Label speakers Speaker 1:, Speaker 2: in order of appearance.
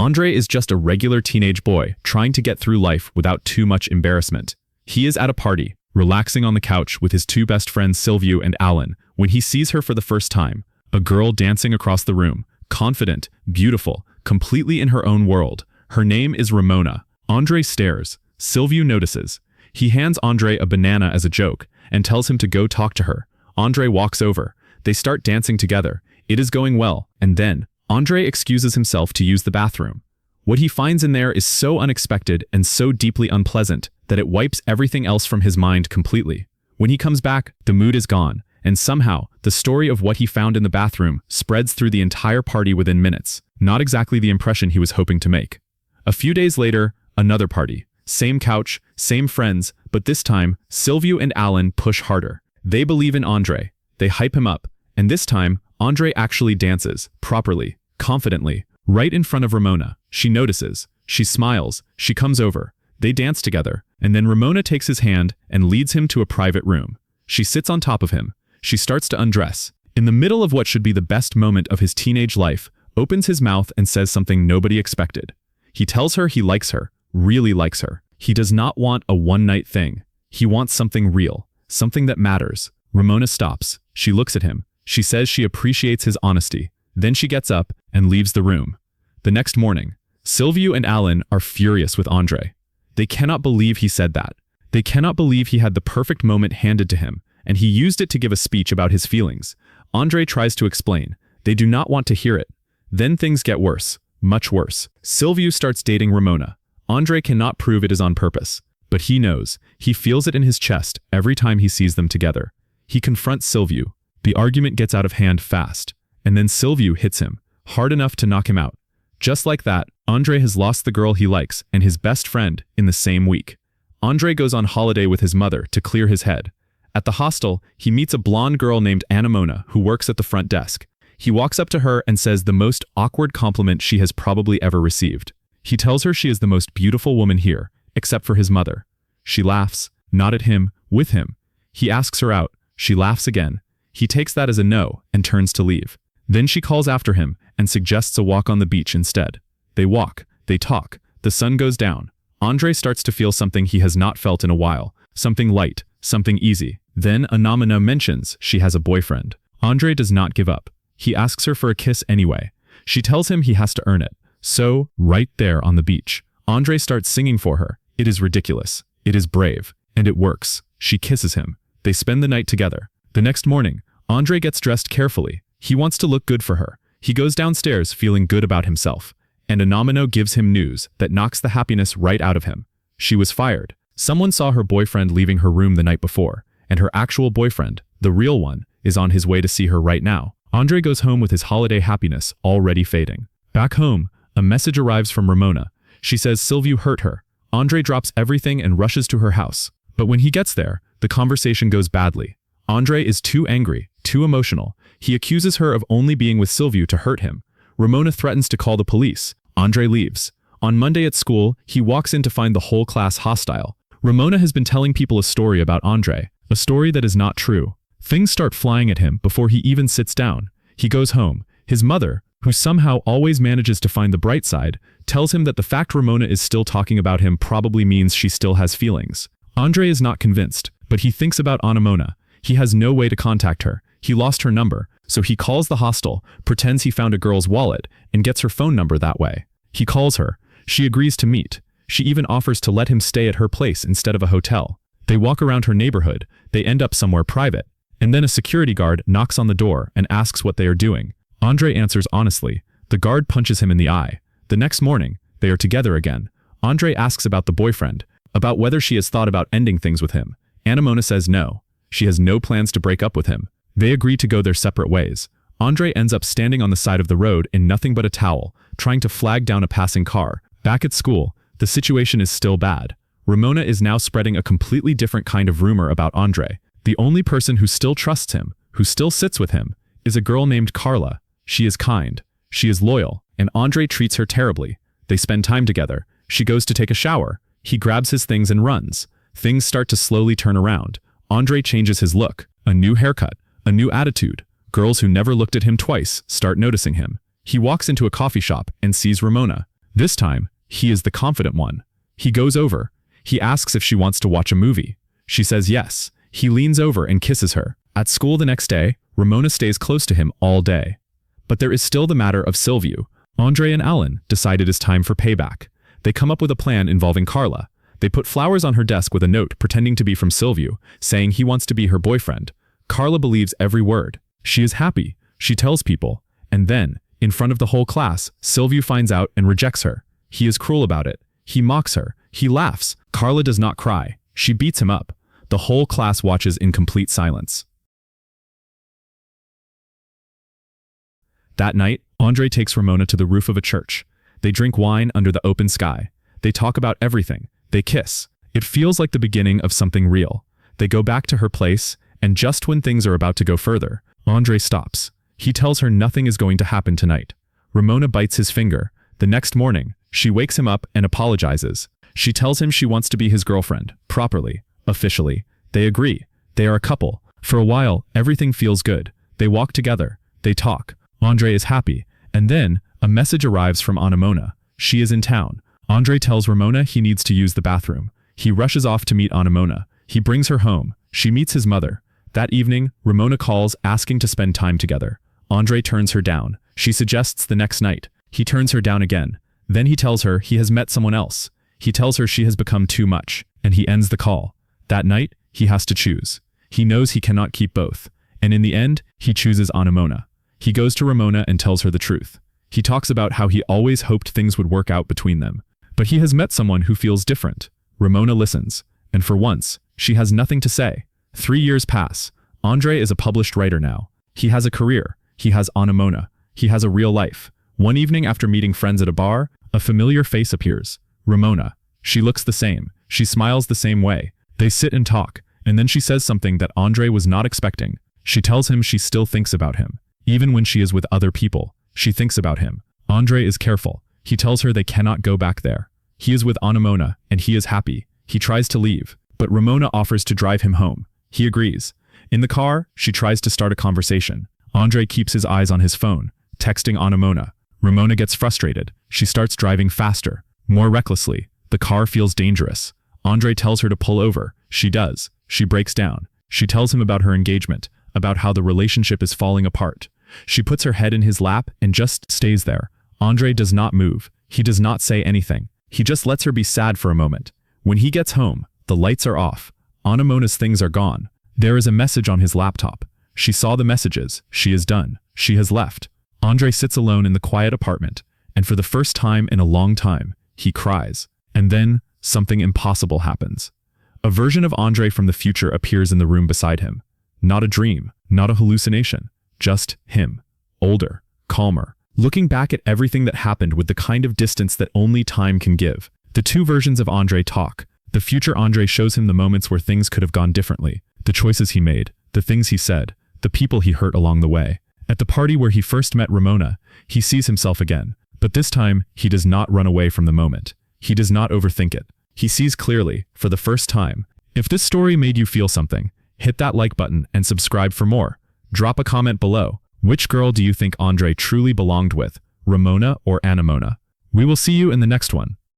Speaker 1: Andre is just a regular teenage boy trying to get through life without too much embarrassment. He is at a party, relaxing on the couch with his two best friends Sylvie and Alan, when he sees her for the first time, a girl dancing across the room, confident, beautiful, completely in her own world. Her name is Ramona. Andre stares. Sylvie notices. He hands Andre a banana as a joke and tells him to go talk to her. Andre walks over. They start dancing together. It is going well, and then Andre excuses himself to use the bathroom. What he finds in there is so unexpected and so deeply unpleasant that it wipes everything else from his mind completely. When he comes back, the mood is gone, and somehow, the story of what he found in the bathroom spreads through the entire party within minutes. Not exactly the impression he was hoping to make. A few days later, another party. Same couch, same friends, but this time, Sylvie and Alan push harder. They believe in Andre. They hype him up, and this time, Andre actually dances, properly, confidently, right in front of Ramona. She notices. She smiles. She comes over. They dance together, and then Ramona takes his hand and leads him to a private room. She sits on top of him. She starts to undress. In the middle of what should be the best moment of his teenage life, opens his mouth and says something nobody expected. He tells her he likes her, really likes her. He does not want a one-night thing. He wants something real, something that matters. Ramona stops. She looks at him. She says she appreciates his honesty. Then she gets up and leaves the room. The next morning, Sylvie and Alan are furious with Andre. They cannot believe he said that. They cannot believe he had the perfect moment handed to him, and he used it to give a speech about his feelings. Andre tries to explain. They do not want to hear it. Then things get worse, much worse. Sylvie starts dating Ramona. Andre cannot prove it is on purpose, but he knows. He feels it in his chest every time he sees them together. He confronts Sylvie. The argument gets out of hand fast, and then Sylvie hits him, hard enough to knock him out. Just like that, Andre has lost the girl he likes and his best friend in the same week. Andre goes on holiday with his mother to clear his head. At the hostel, he meets a blonde girl named Ramona who works at the front desk. He walks up to her and says the most awkward compliment she has probably ever received. He tells her she is the most beautiful woman here, except for his mother. She laughs, not at him, with him. He asks her out. She laughs again. He takes that as a no and turns to leave. Then she calls after him and suggests a walk on the beach instead. They walk, they talk, the sun goes down. Andre starts to feel something he has not felt in a while, something light, something easy. Then Ramona mentions she has a boyfriend. Andre does not give up. He asks her for a kiss anyway. She tells him he has to earn it. So, right there on the beach, Andre starts singing for her. It is ridiculous. It is brave. And it works. She kisses him. They spend the night together. The next morning, Andre gets dressed carefully. He wants to look good for her. He goes downstairs feeling good about himself. And Ramona gives him news that knocks the happiness right out of him. She was fired. Someone saw her boyfriend leaving her room the night before, and her actual boyfriend, the real one, is on his way to see her right now. Andre goes home with his holiday happiness already fading. Back home, a message arrives from Ramona. She says Sylvie hurt her. Andre drops everything and rushes to her house. But when he gets there, the conversation goes badly. Andre is too angry, too emotional. He accuses her of only being with Sylvie to hurt him. Ramona threatens to call the police. Andre leaves. On Monday at school, he walks in to find the whole class hostile. Ramona has been telling people a story about Andre, a story that is not true. Things start flying at him before he even sits down. He goes home. His mother, who somehow always manages to find the bright side, tells him that the fact Ramona is still talking about him probably means she still has feelings. Andre is not convinced, but he thinks about Ramona. He has no way to contact her. He lost her number, so he calls the hostel, pretends he found a girl's wallet, and gets her phone number that way. He calls her. She agrees to meet. She even offers to let him stay at her place instead of a hotel. They walk around her neighborhood. They end up somewhere private. And then a security guard knocks on the door and asks what they are doing. Andre answers honestly. The guard punches him in the eye. The next morning, they are together again. Andre asks about the boyfriend, about whether she has thought about ending things with him. Ramona says no. She has no plans to break up with him. They agree to go their separate ways. Andre ends up standing on the side of the road in nothing but a towel, trying to flag down a passing car. Back at school, the situation is still bad. Ramona is now spreading a completely different kind of rumor about Andre. The only person who still trusts him, who still sits with him, is a girl named Carla. She is kind. She is loyal, and Andre treats her terribly. They spend time together. She goes to take a shower. He grabs his things and runs. Things start to slowly turn around. Andre changes his look. A new haircut. A new attitude. Girls who never looked at him twice start noticing him. He walks into a coffee shop and sees Ramona. This time, he is the confident one. He goes over. He asks if she wants to watch a movie. She says yes. He leans over and kisses her. At school the next day, Ramona stays close to him all day. But there is still the matter of Silviu. Andre and Alan decide it is time for payback. They come up with a plan involving Carla. They put flowers on her desk with a note pretending to be from Silviu, saying he wants to be her boyfriend. Carla believes every word. She is happy. She tells people. And then, in front of the whole class, Silviu finds out and rejects her. He is cruel about it. He mocks her. He laughs. Carla does not cry. She beats him up. The whole class watches in complete silence. That night, Andre takes Ramona to the roof of a church. They drink wine under the open sky. They talk about everything. They kiss. It feels like the beginning of something real. They go back to her place, and just when things are about to go further, Andre stops. He tells her nothing is going to happen tonight. Ramona bites his finger. The next morning, she wakes him up and apologizes. She tells him she wants to be his girlfriend, properly, officially. They agree. They are a couple. For a while, everything feels good. They walk together. They talk. Andre is happy. And then, a message arrives from Ramona. She is in town. Andre tells Ramona he needs to use the bathroom. He rushes off to meet Ramona. He brings her home. She meets his mother. That evening, Ramona calls asking to spend time together. Andre turns her down. She suggests the next night. He turns her down again. Then he tells her he has met someone else. He tells her she has become too much, and he ends the call. That night, he has to choose. He knows he cannot keep both. And in the end, he chooses Ramona. He goes to Ramona and tells her the truth. He talks about how he always hoped things would work out between them. But he has met someone who feels different. Ramona listens. And for once, she has nothing to say. 3 years pass. Andre is a published writer now. He has a career. He has Ramona. He has a real life. One evening after meeting friends at a bar, a familiar face appears. Ramona. She looks the same. She smiles the same way. They sit and talk. And then she says something that Andre was not expecting. She tells him she still thinks about him. Even when she is with other people, she thinks about him. Andre is careful. He tells her they cannot go back there. He is with Ramona, and he is happy. He tries to leave, but Ramona offers to drive him home. He agrees. In the car, she tries to start a conversation. Andre keeps his eyes on his phone, texting Ramona. Ramona gets frustrated. She starts driving faster, more recklessly. The car feels dangerous. Andre tells her to pull over. She does. She breaks down. She tells him about her engagement, about how the relationship is falling apart. She puts her head in his lap and just stays there. Andre does not move. He does not say anything. He just lets her be sad for a moment. When he gets home, the lights are off. Ramona's things are gone. There is a message on his laptop. She saw the messages. She is done. She has left. Andre sits alone in the quiet apartment, and for the first time in a long time, he cries. And then, something impossible happens. A version of Andre from the future appears in the room beside him. Not a dream, not a hallucination, just him. Older, calmer, looking back at everything that happened with the kind of distance that only time can give. The two versions of Andre talk. The future Andre shows him the moments where things could have gone differently, the choices he made, the things he said, the people he hurt along the way. At the party where he first met Ramona, he sees himself again. But this time, he does not run away from the moment. He does not overthink it. He sees clearly, for the first time. If this story made you feel something, hit that like button and subscribe for more. Drop a comment below. Which girl do you think Andre truly belonged with, Ramona or Ramona? We will see you in the next one.